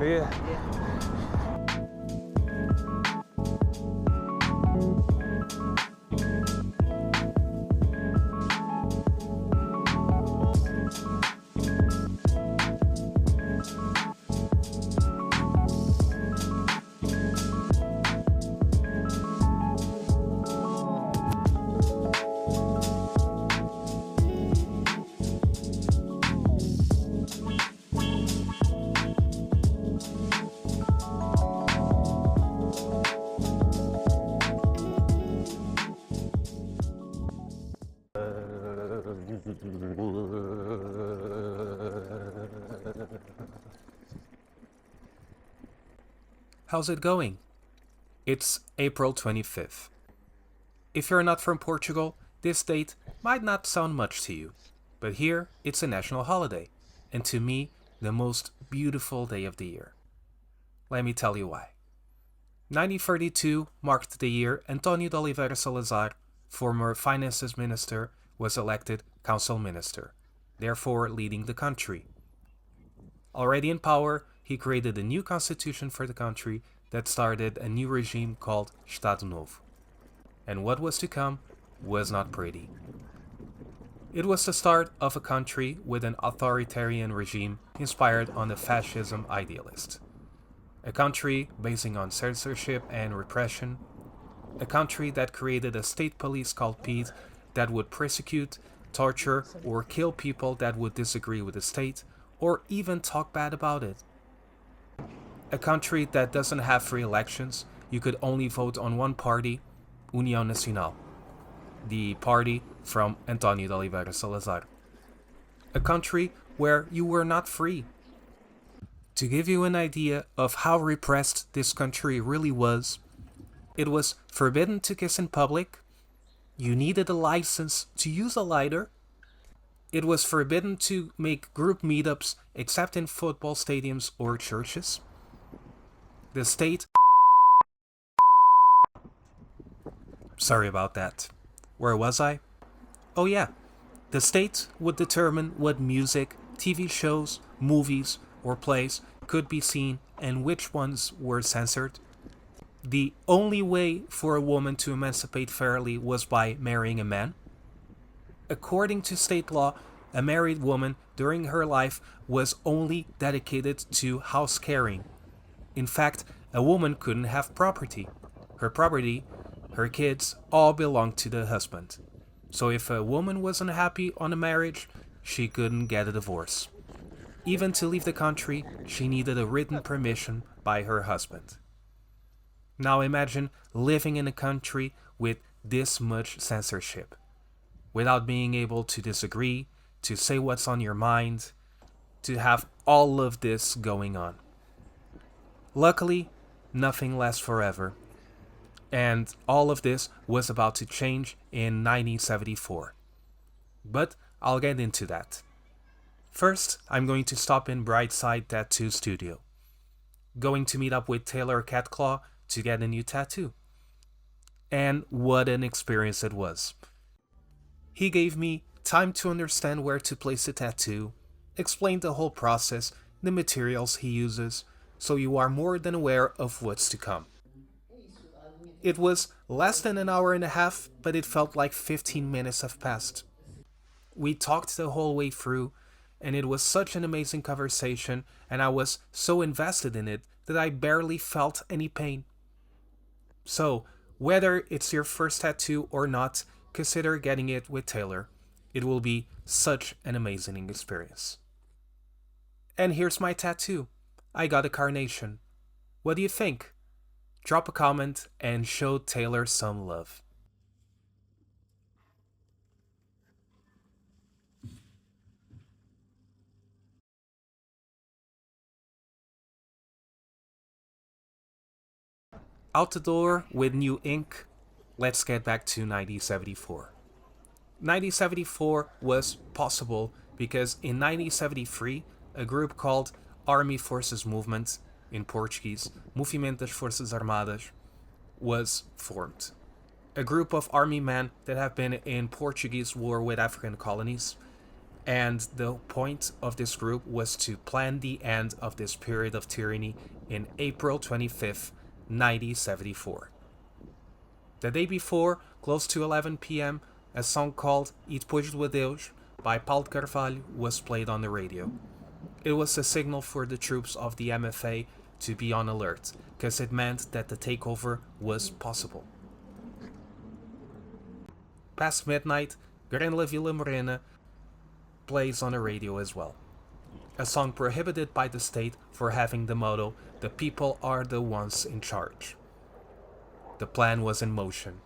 Yeah. How's it going? It's April 25th. If you're not from Portugal, this date might not sound much to you, but here it's a national holiday, and to me, the most beautiful day of the year. Let me tell you why. 1932 marked the year António de Oliveira Salazar, former finances minister, was elected council minister, therefore leading the country. Already in power, he created a new constitution for the country that started a new regime called Estado Novo. And what was to come was not pretty. It was the start of a country with an authoritarian regime inspired on the fascism idealist. A country basing on censorship and repression. A country that created a state police called PIDE that would persecute, torture, or kill people that would disagree with the state, or even talk bad about it. A country that doesn't have free elections. You could only vote on one party, União Nacional, the party from António de Oliveira Salazar. A country where you were not free. To give you an idea of how repressed this country really was, it was forbidden to kiss in public. You needed a license to use a lighter. It was forbidden to make group meetups except in football stadiums or churches. The state... Sorry about that. Where was I? Oh yeah. The state would determine what music, TV shows, movies, or plays could be seen and which ones were censored. The only way for a woman to emancipate fairly was by marrying a man. According to state law, a married woman during her life was only dedicated to house caring. In fact, a woman couldn't have property. Her property, her kids, all belonged to the husband. So if a woman was unhappy on a marriage, she couldn't get a divorce. Even to leave the country, she needed a written permission by her husband. Now imagine living in a country with this much censorship, without being able to disagree, to say what's on your mind, to have all of this going on. Luckily, nothing lasts forever, and all of this was about to change in 1974. But I'll get into that. First, I'm going to stop in Brightside Tattoo Studio. Going to meet up with Taylor Catclaw to get a new tattoo. And what an experience it was. He gave me time to understand where to place the tattoo, explained the whole process, the materials he uses, so you are more than aware of what's to come. It was less than an hour and a half, but it felt like 15 minutes have passed. We talked the whole way through, and it was such an amazing conversation, and I was so invested in it that I barely felt any pain. So, whether it's your first tattoo or not, consider getting it with Taylor. It will be such an amazing experience. And here's my tattoo. I got a carnation. What do you think? Drop a comment and show Taylor some love. Out the door with new ink, let's get back to 1974. 1974 was possible because in 1973, a group called Army Forces Movement, in Portuguese, Movimento das Forças Armadas, was formed. A group of army men that have been in Portuguese war with African colonies, And the point of this group was to plan the end of this period of tyranny in April 25th, 1974. The day before, close to 11 p.m., a song called E Depois do Adeus by Paulo de Carvalho was played on the radio. It was a signal for the troops of the MFA to be on alert, because it meant that the takeover was possible. Past midnight, Gran La Vila Morena plays on the radio as well. A song prohibited by the state for having the motto, "The people are the ones in charge." The plan was in motion.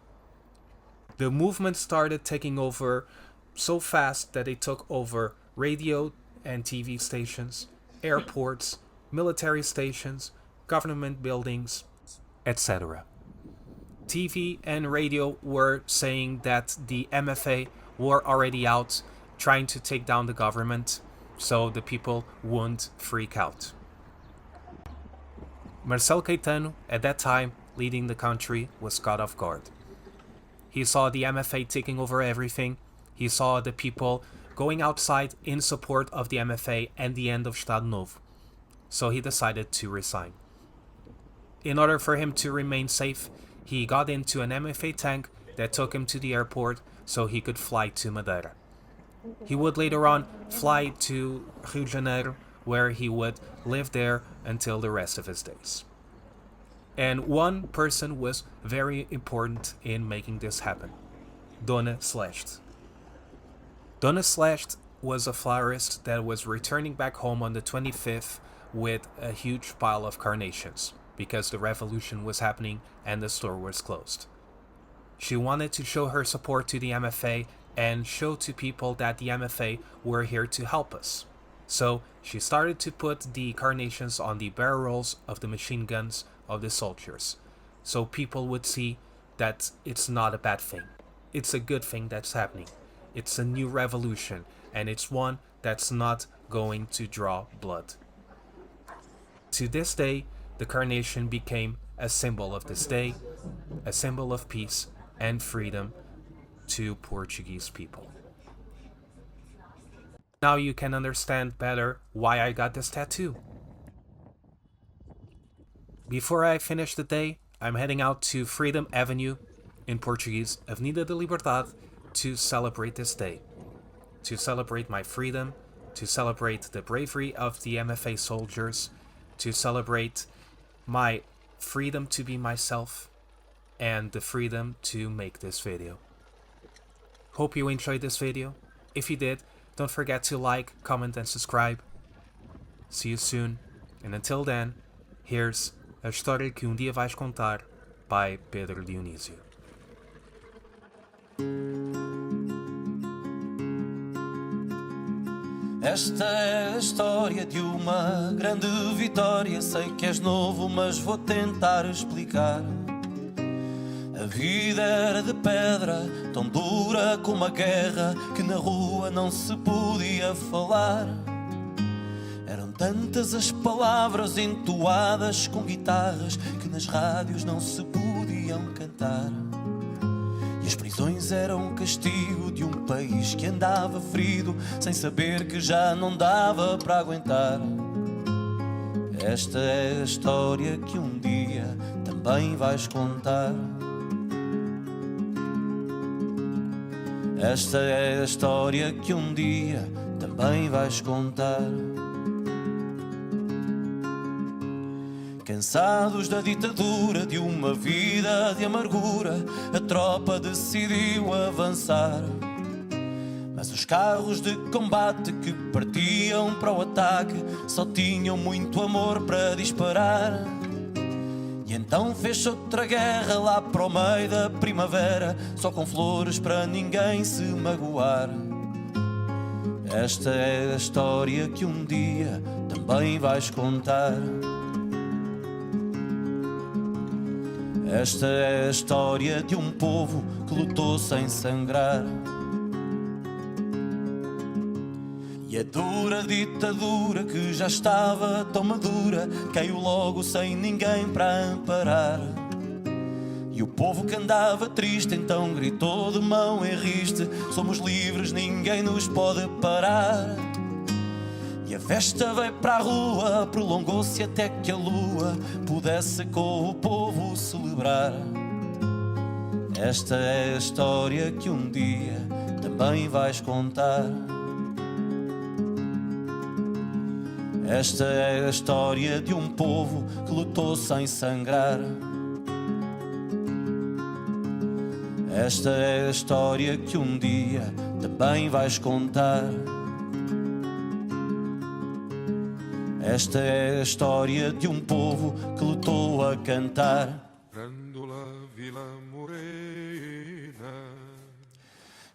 The movement started taking over so fast that they took over radio and TV stations, airports, military stations, government buildings, etc. TV and radio were saying that the MFA were already out trying to take down the government, so the people wouldn't freak out. Marcelo Caetano, at that time leading the country, was caught off guard. He saw the MFA taking over everything. He saw the people going outside in support of the MFA and the end of Estado Novo. So he decided to resign. In order for him to remain safe, he got into an MFA tank that took him to the airport so he could fly to Madeira. He would later on fly to Rio de Janeiro, where he would live there until the rest of his days. And one person was very important in making this happen: Dona Celeste. Dona Celeste was a florist that was returning back home on the 25th with a huge pile of carnations, because the revolution was happening and the store was closed. She wanted to show her support to the MFA and show to people that the MFA were here to help us. So she started to put the carnations on the barrels of the machine guns of the soldiers, so people would see that it's not a bad thing. It's a good thing that's happening. It's a new revolution, and it's one that's not going to draw blood. To this day, the carnation became a symbol of this day, a symbol of peace and freedom to Portuguese people. Now you can understand better why I got this tattoo. Before I finish the day, I'm heading out to Freedom Avenue, in Portuguese, Avenida da Liberdade, to celebrate this day. To celebrate my freedom, to celebrate the bravery of the MFA soldiers, to celebrate my freedom to be myself, and the freedom to make this video. Hope you enjoyed this video. If you did, don't forget to like, comment, and subscribe. See you soon, and until then, here's A História que Dia Vais Contar, by Pedro Dionísio. Esta é a história de uma grande vitória. Sei que és novo, mas vou tentar explicar. A vida era de pedra, tão dura como a guerra, que na rua não se podia falar. Eram tantas as palavras entoadas com guitarras, que nas rádios não se podiam cantar. E as prisões eram um castigo de um país que andava ferido, sem saber que já não dava para aguentar. Esta é a história que um dia também vais contar. Esta é a história que um dia também vais contar. Cansados da ditadura, de uma vida de amargura, a tropa decidiu avançar. Mas os carros de combate que partiam para o ataque só tinham muito amor para disparar. E então fez outra guerra lá para o meio da primavera, só com flores para ninguém se magoar. Esta é a história que um dia também vais contar. Esta é a história de um povo que lutou sem sangrar. E a dura ditadura que já estava tão madura caiu logo sem ninguém para amparar. E o povo que andava triste então gritou de mão em riste: somos livres, ninguém nos pode parar. E a festa veio para a rua, prolongou-se até que a lua pudesse com o povo celebrar. Esta é a história que um dia também vais contar. Esta é a história de um povo que lutou sem sangrar. Esta é a história que um dia também vais contar. Esta é a história de um povo que lutou a cantar.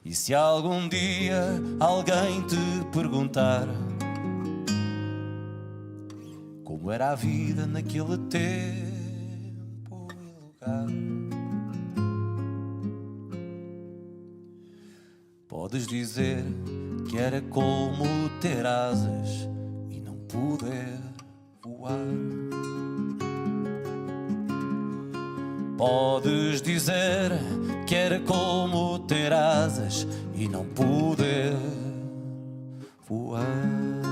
E se algum dia alguém te perguntar como era a vida naquele tempo e lugar, podes dizer que era como ter asas e não poder voar. Podes dizer que era como ter asas e não poder voar.